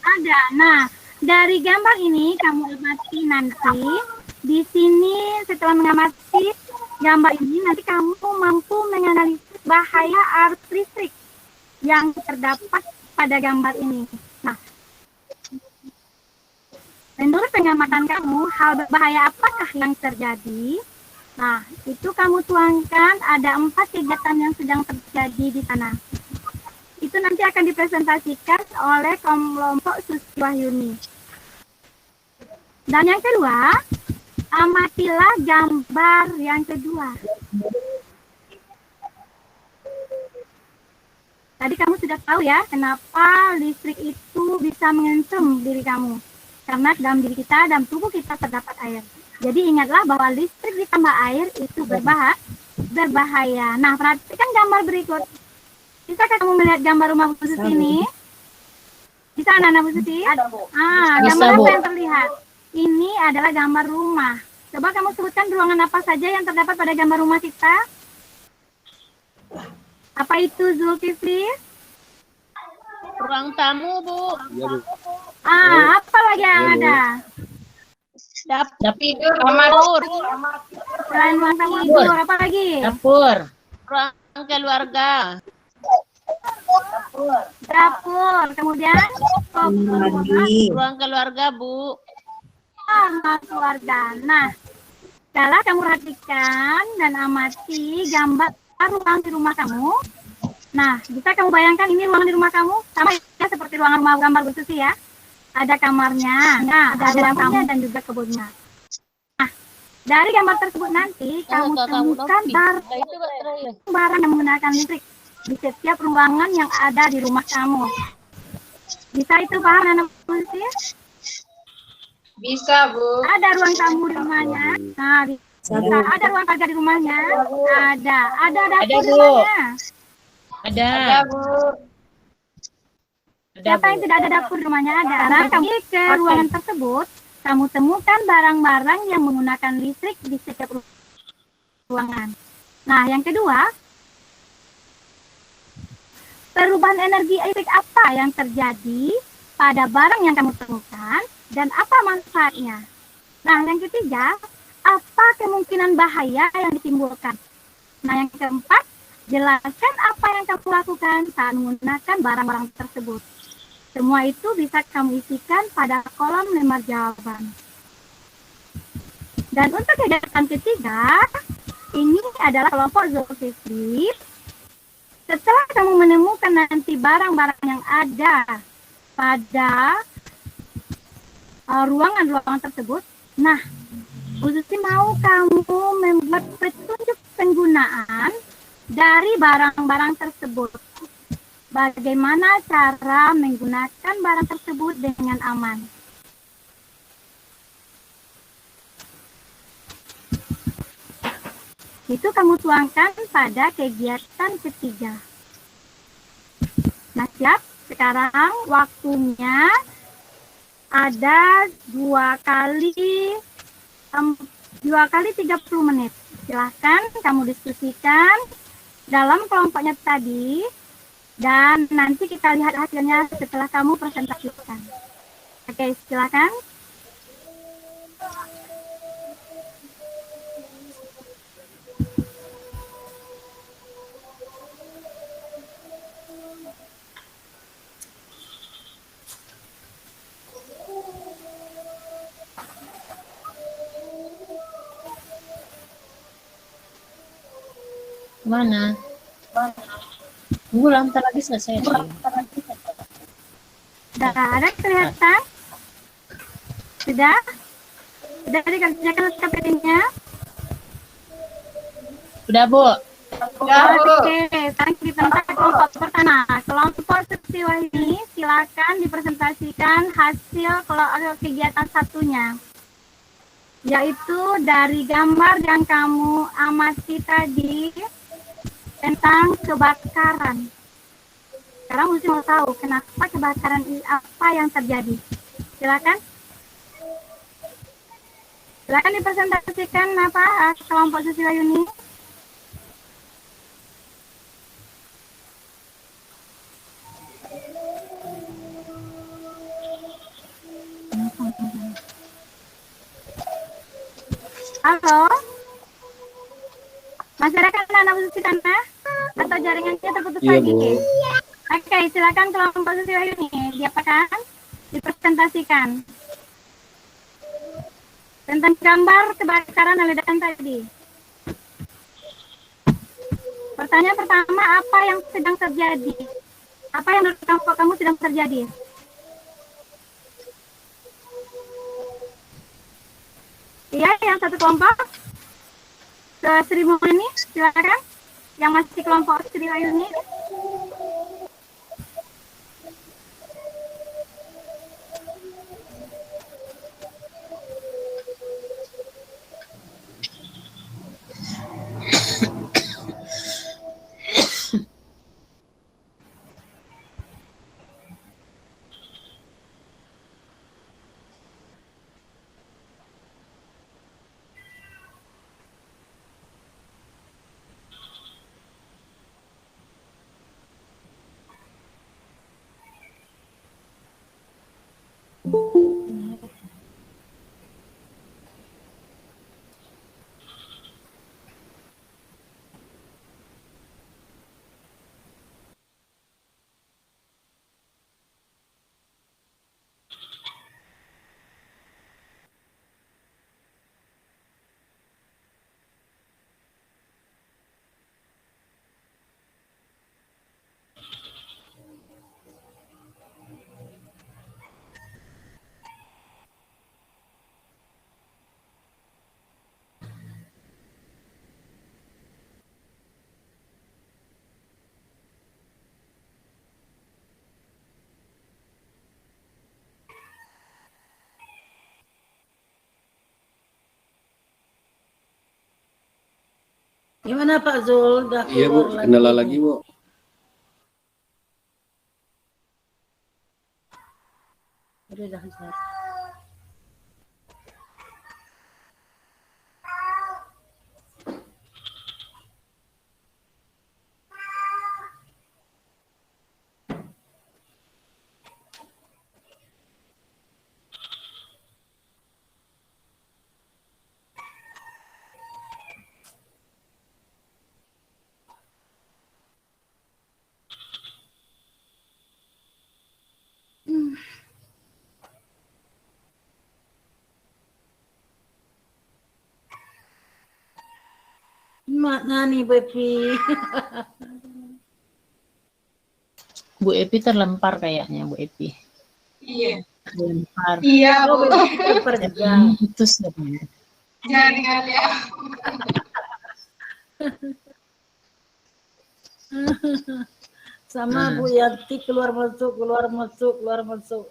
Ada. Nah, dari gambar ini kamu amati nanti. Di sini setelah mengamati gambar ini, nanti kamu mampu menganalisis bahaya arus listrik yang terdapat pada gambar ini. Nah, menurut pengamatan kamu, hal berbahaya apakah yang terjadi? Nah, itu kamu tuangkan ada 4 kegiatan yang sedang terjadi di sana. Itu nanti akan dipresentasikan oleh kelompok Susi Wahyuni. Dan yang kedua, amatilah gambar yang kedua. Tadi kamu sudah tahu ya, kenapa listrik itu bisa mengentum diri kamu. Karena dalam diri kita, dalam tubuh kita terdapat air. Jadi ingatlah bahwa listrik ditambah air itu berbahaya. Nah, perhatikan gambar berikut. Bisakah kamu melihat gambar rumah Bu Susi ini? Bisa anak-anak Bu Susi? Gambar apa yang terlihat? Ini adalah gambar rumah. Coba kamu sebutkan ruangan apa saja yang terdapat pada gambar rumah kita? Apa itu, Zulkifli? Ruang tamu, Bu. Iya, Bu. Apa lagi yang ada? Dapur. Dapur. Selain ruang tamu tidur, apa lagi? Dapur. Ruang keluarga. Dapur. Kemudian? Ruang keluarga, Bu. Ruang keluarga. Nah, setelah kamu perhatikan dan amati gambar ruang di rumah kamu. Nah, bisa kamu bayangkan ini ruangan di rumah kamu? Sama ya seperti ruangan rumah gambar Bu Susi ya. Ada kamarnya, ada dapurnya dan juga kebunnya. Nah, dari gambar tersebut nanti kamu temukan barang yang menggunakan listrik di setiap ruangan yang ada di rumah kamu. Bisa itu paham anak Bu Susi? Bisa, Bu. Ada ruang tamu di rumahnya. Nah, ada ruang keluarga di rumahnya. Ada dapur di rumahnya. Ada, Bu. Siapa yang tidak ada dapur di rumahnya? Ada. Sekarang kamu ke ruangan tersebut, kamu temukan barang-barang yang menggunakan listrik di setiap ruangan. Nah, yang kedua, perubahan energi listrik apa yang terjadi pada barang yang kamu temukan dan apa manfaatnya? Nah, yang ketiga, apa kemungkinan bahaya yang ditimbulkan? Nah, yang keempat, jelaskan apa yang kamu lakukan saat menggunakan barang-barang tersebut. Semua itu bisa kamu isikan pada kolom lembar jawaban. Dan untuk kegiatan ketiga, ini adalah kelompok Zulkifli. Setelah kamu menemukan nanti barang-barang yang ada pada ruangan-ruangan tersebut, nah, Bu Susi mau kamu membuat petunjuk penggunaan dari barang-barang tersebut. Bagaimana cara menggunakan barang tersebut dengan aman? Itu kamu tuangkan pada kegiatan ketiga. Nah, siap? Sekarang waktunya ada 2 kali 30 menit. Silahkan kamu diskusikan dalam kelompoknya tadi. Dan nanti kita lihat hasilnya setelah kamu presentasikan. Oke, silakan. Mana? Tunggu, bentar lagi selesai. Sudah ada kelihatan? Sudah? Sudah dikerjakan SKPD-nya? Sudah, Bu. Oke, sekarang kita minta kelompok pertama. Kelompok Susi Wahyuni, silakan dipresentasikan hasil kegiatan satunya. Yaitu dari gambar yang kamu amati tadi, tentang kebakaran. Sekarang mesti mau tahu kenapa kebakaran ini, apa yang terjadi. Silakan. Silakan dipresentasikan apa kelompok Susi Wahyuni. Halo. Masyarakat anak Susi sana atau jaringannya terputus Iya, lagi? Bu. Oke, silakan kelompok Susi Wahyuni diapakan? Dipresentasikan tentang gambar kebakaran dan ledakan tadi. Pertanyaan pertama, apa yang sedang terjadi? Apa yang menurut kamu sedang terjadi? Iya, yang satu kelompok. Sri Mulyani, silakan. Yang masih kelompok Sri Mulyani. Gimana Pak Zul? Udah Iya Bu, keluar kendala lagi Bu. Udah Zul. Mana nih Bu Epi? Bu Epi terlempar kayaknya Bu Epi. Iya. Terlempar. Iya, Bu. Terlempar juga. Putus ya. Jangan kali ya. Sama Bu Yanti keluar masuk.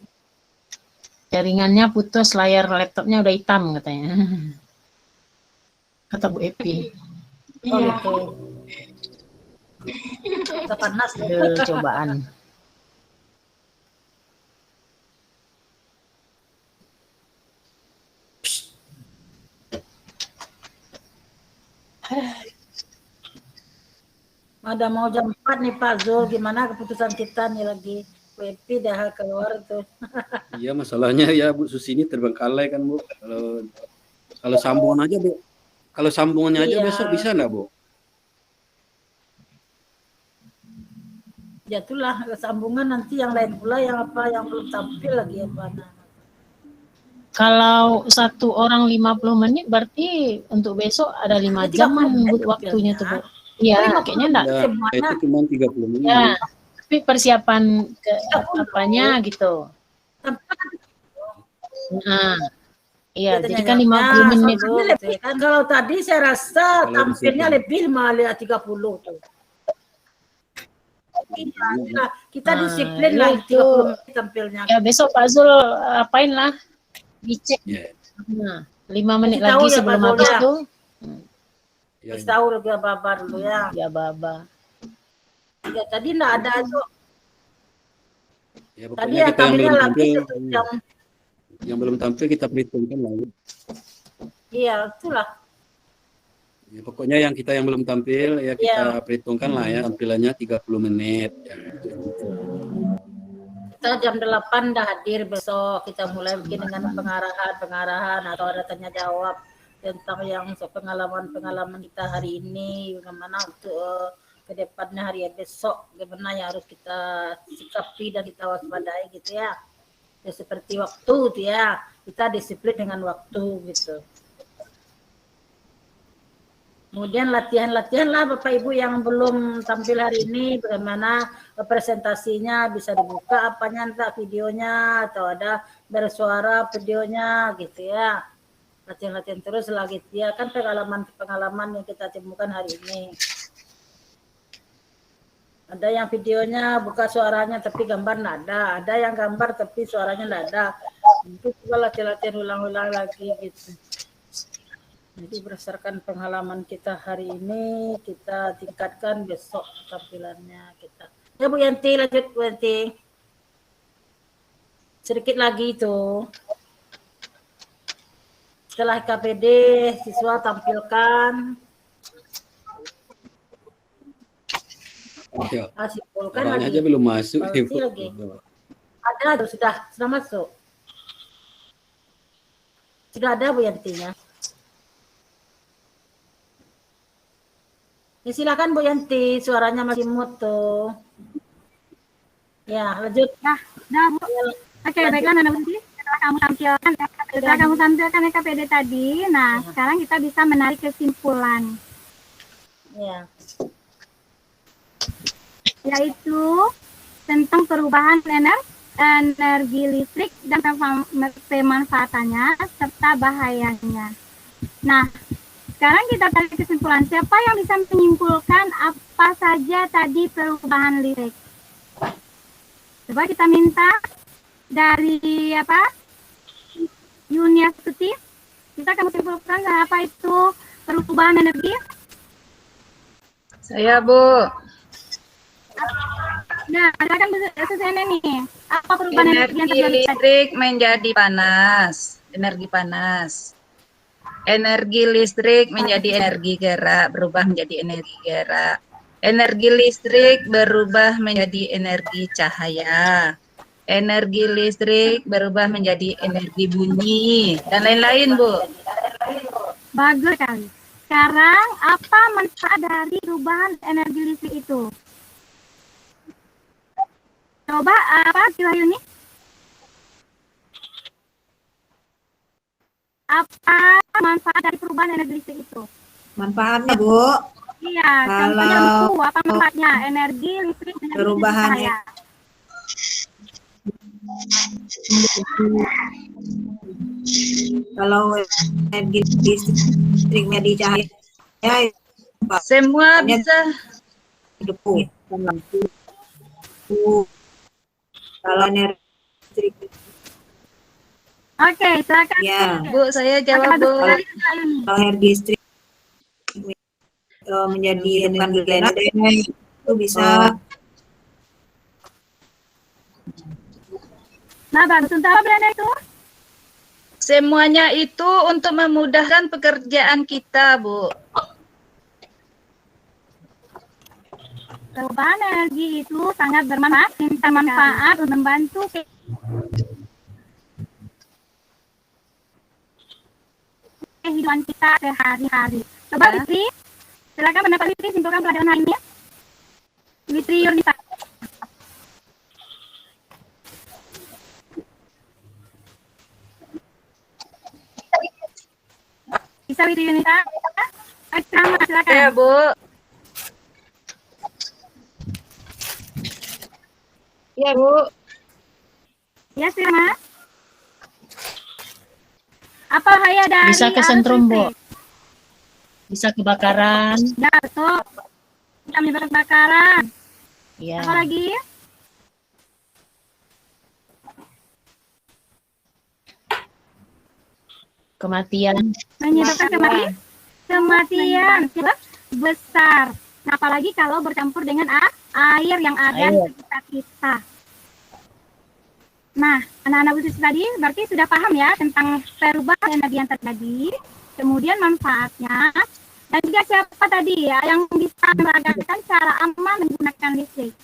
Jaringannya putus, layar laptopnya udah hitam katanya. Kata Bu Epi. Oh gitu. Kita panas ya. Aduh, cobaan. Ada mau jam 4 nih Pak Zul, gimana keputusan kita nih lagi? WP dah keluar tuh. Iya masalahnya ya Bu Susi ini terbengkalai kan Bu. Kalau sambungan aja Bu. Kalau sambungannya aja Iya. besok bisa enggak Bu? Ya itulah sambungan nanti yang lain pula yang apa yang belum tampil lagi apa. Kalau satu orang 50 menit berarti untuk besok ada 5 Ada 30 jaman menit waktunya tuh Bu. tampilnya. Iya, 50 kayaknya enggak. Ya, semuanya. itu cuma 30 menit. Ya, tapi persiapan ke apanya gitu. Nah, iya, jadi kan 50 menit. Lebih, kan kalau tadi saya rasa Kalau tampilnya disitu. lebih malah 30 tuh. Iya, kita disiplin ya lah itu. 30 menit tampilnya. Ya besok Pak Zul apain lah, dicek. Ya. Nah, 5 menit Kasih tahu lagi ya, sebelum Pak Zul, habis ya. tuh. Ya, Kasih tahu lagi apa dulu ya. Ya Baba. Ya tadi enggak ada tuh. ya Tadi pokoknya ya kita yang belum tampilnya lagi tampil, 1 jam. yang belum tampil kita perhitungkan lah. Iya, itulah. Ya, pokoknya yang kita yang belum tampil ya kita Iya. perhitungkan lah ya tampilannya 30 menit. Ya, Kita jam 8 dah hadir besok. Kita mulai mungkin dengan pengarahan atau ada tanya jawab tentang yang pengalaman kita hari ini, bagaimana untuk ke depannya hari besok, bagaimana yang harus kita sikapi dan kita waspadai gitu ya. Ya seperti waktu gitu ya, kita disiplin dengan waktu gitu. Kemudian latihan-latihan lah Bapak Ibu yang belum tampil hari ini, bagaimana presentasinya, bisa dibuka apanya, entah videonya atau ada bersuara videonya gitu ya. Latihan-latihan terus lagi ya, kan pengalaman yang kita temukan hari ini. Ada yang videonya buka suaranya tapi gambar nggak ada yang gambar tapi suaranya nggak ada. Itu juga latihan-latihan ulang-ulang lagi gitu. Jadi berdasarkan pengalaman kita hari ini, kita tingkatkan besok tampilannya kita. Ya Bu Yanti, lanjut Bu Yanti. Sedikit lagi itu. Setelah KPD, siswa tampilkan. Ya. Simpulkan Orangnya lagi. aja belum masuk. Lagi. Ada, sudah masuk. Sudah ada Bu Yantinya. Ya, silakan Bu Yanti, suaranya masih mutu. Ya, lanjut. Nah, Bu. Oke, baiklah Nana Putri. Setelah kamu tampilkan KPD tadi, nah sekarang kita bisa menarik kesimpulan. Ya. Yaitu tentang perubahan energi listrik dan pemanfaatannya serta bahayanya. Nah, sekarang kita tarik kesimpulan. Siapa yang bisa menyimpulkan apa saja tadi perubahan listrik? Coba kita minta dari Yunia Suti. Bisa kamu simpulkan apa itu perubahan energi? Saya, Bu. Nah, silakan Susana nih. Apa perubahan energi yang terjadi? Listrik menjadi panas, energi panas. Energi listrik menjadi energi gerak, berubah menjadi energi gerak. Energi listrik berubah menjadi energi cahaya. Energi listrik berubah menjadi energi bunyi dan lain-lain, Bu. Bagus sekali. Sekarang apa manfaat dari perubahan energi listrik itu? Coba Silahayuni. Apa manfaat dari perubahan energi listrik itu? Manfaatnya, Bu. Iya, contohnya Bu, apa manfaatnya energi listrik dengan perubahan cahaya? Kalau energi listriknya di cahaya, semua bisa hidup. Kalau energi listrik, Oke, silakan. ya. Bu, saya jawab, Bu. Kalau energi listrik menjadi energi gerak, itu bisa. Nah, bagus. Untuk apa Brenda itu? Semuanya itu untuk memudahkan pekerjaan kita, Bu. Perubahan energi itu sangat bermanfaat untuk membantu kehidupan kita sehari-hari. Coba Fitri, silakan pendapat Fitri, simpulkan pelajaran hari ini. Fitri Yunita. Bisa Fitri Yunita? Silakan. Ya, Bu. Ya, Bu. Ya, silakan. Apa bahaya dari Bisa kesentrum, Bu. Bisa kebakaran. Ya, betul. Bisa menyebabkan kebakaran. Ya. Apa lagi? Kematian. Menyebabkan kematian besar. Nah, apalagi kalau bercampur dengan air yang ada di sekitar kita. Nah, anak-anak khusus tadi berarti sudah paham ya tentang perubahan energi yang terjadi, kemudian manfaatnya, dan juga siapa tadi ya yang bisa meragakan cara aman menggunakan listrik.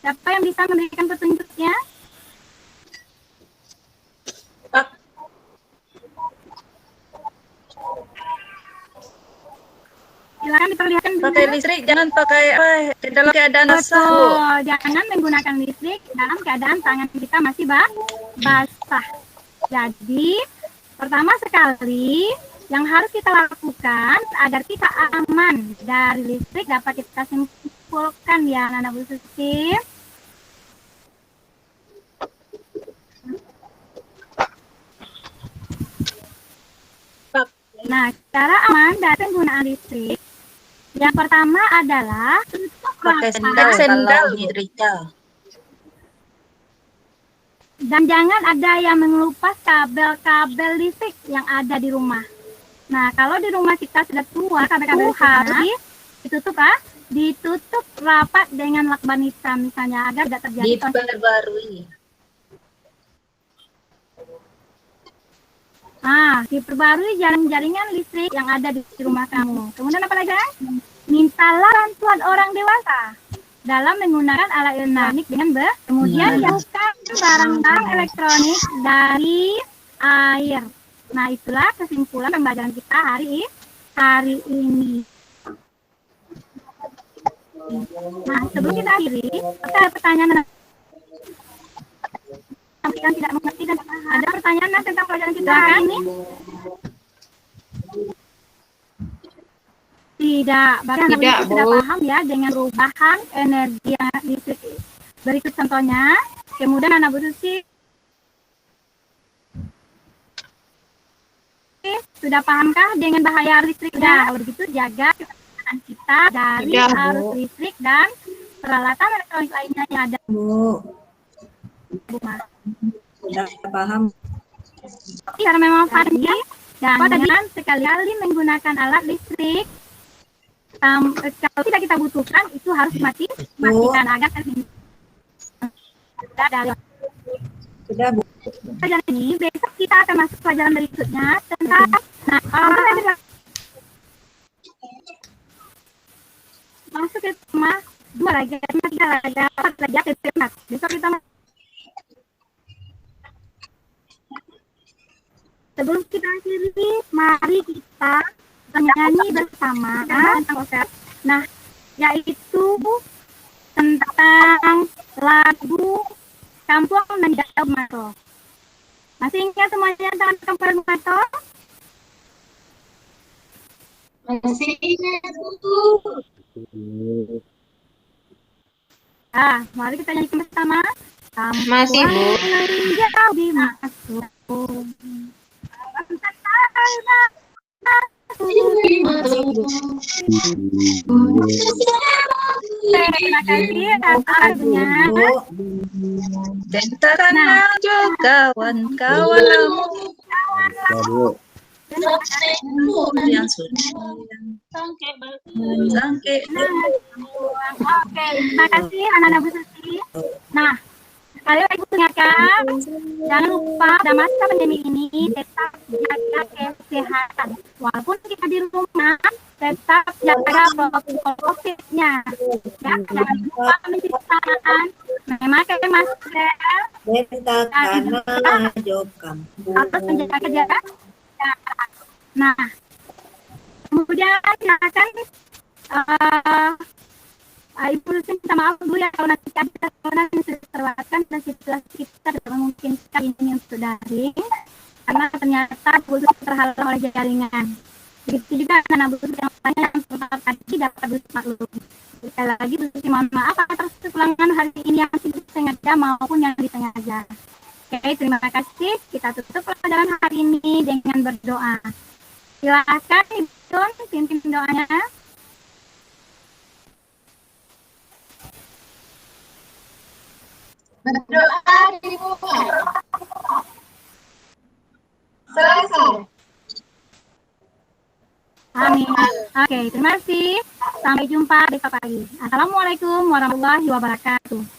Siapa yang bisa memberikan petunjuknya? Silakan diperlihatkan. Pakai listrik, jangan pakai dalam keadaan basah, Bu. Betul, jangan menggunakan listrik dalam keadaan tangan kita masih basah. Jadi, pertama sekali yang harus kita lakukan agar kita aman dari listrik dapat kita simpulkan ya anak-anak Bu Susi. Nah, cara aman dari penggunaan listrik yang pertama adalah Pakai sendal Rika. dan jangan ada yang mengelupas kabel-kabel listrik yang ada di rumah. Nah, kalau di rumah kita sudah tua, kabel-kabel harus ditutup rapat dengan lakban hitam misalnya agar tidak terjadi Diperbarui. Diperbarui jaringan listrik yang ada di rumah kamu. Kemudian apa lagi? Mintalah bantuan orang dewasa dalam menggunakan alat elektronik dengan kemudian jauhkan barang-barang elektronik dari air. Nah, itulah kesimpulan pembelajaran kita hari ini. Nah, sebelum kita akhiri, ada pertanyaan yang tidak mengerti dan ada pertanyaan tentang pelajaran kita hari ini? Tidak, bahkan sudah paham ya dengan perubahan energi listrik. Berikut contohnya. Kemudian anak Bu Susi sudah pahamkah dengan bahaya listrik? Sudah, kalau begitu jaga kesehatan kita dari arus listrik dan peralatan elektronik lainnya yang ada. Bu, sudah paham. Cara memanfaatkan dan sekali-kali menggunakan alat listrik. Kalau tidak kita butuhkan itu harus matikan agar dari Sudah, Bu. pelajaran ini. Besok kita akan masuk pelajaran berikutnya tentang masuk ke tema 2 lagi, 3 lagi, 4 lagi, 4. Besok kita sebelum kita akhiri, mari kita menyanyi bersama tentang konsep. Nah, yaitu tentang lagu Kampung dan Jauh Mato. Masih ingat semuanya tentang Kampung Mato? Masih ingat mari kita nyanyikan bersama. Masih, Bu. Jauh di masuk. Terima kasih atas lagunya. dan terana juga kawan-kawan yang sudah sangke. Oke, terima kasih anak-anak Bu Susi. Nah, sekali lagi ingatkan, jangan lupa pada masa pandemi ini tetap jaga kesehatan. Walaupun kita di rumah, tetap jaga protokol COVID-nya. Ya, jangan lupa mencuci tangan, memakai masker, harus menjaga jarak. Nah, kemudian silakan Ibu Lucy minta maaf dulu ya kalau nanti ada corona yang sudah terlewatkan dan situasi kita tidak memungkinkan ini untuk daring karena ternyata Bu Lucy terhalang oleh jaringan. Begitu juga anak-anak Bu Lucy yang lainnya yang sempat tadi dapat Bu Lucy maklum. Sekali lagi Bu Lucy mohon maaf atas kekurangan hari ini yang disengaja maupun yang disengaja. Oke, terima kasih. Kita tutup pelajaran hari ini dengan berdoa. Silakan Ibu Tun, pimpin doanya. Berdoa dimulai. Selesai. Amin. Oke, terima kasih. Sampai jumpa besok pagi. Assalamualaikum warahmatullahi wabarakatuh.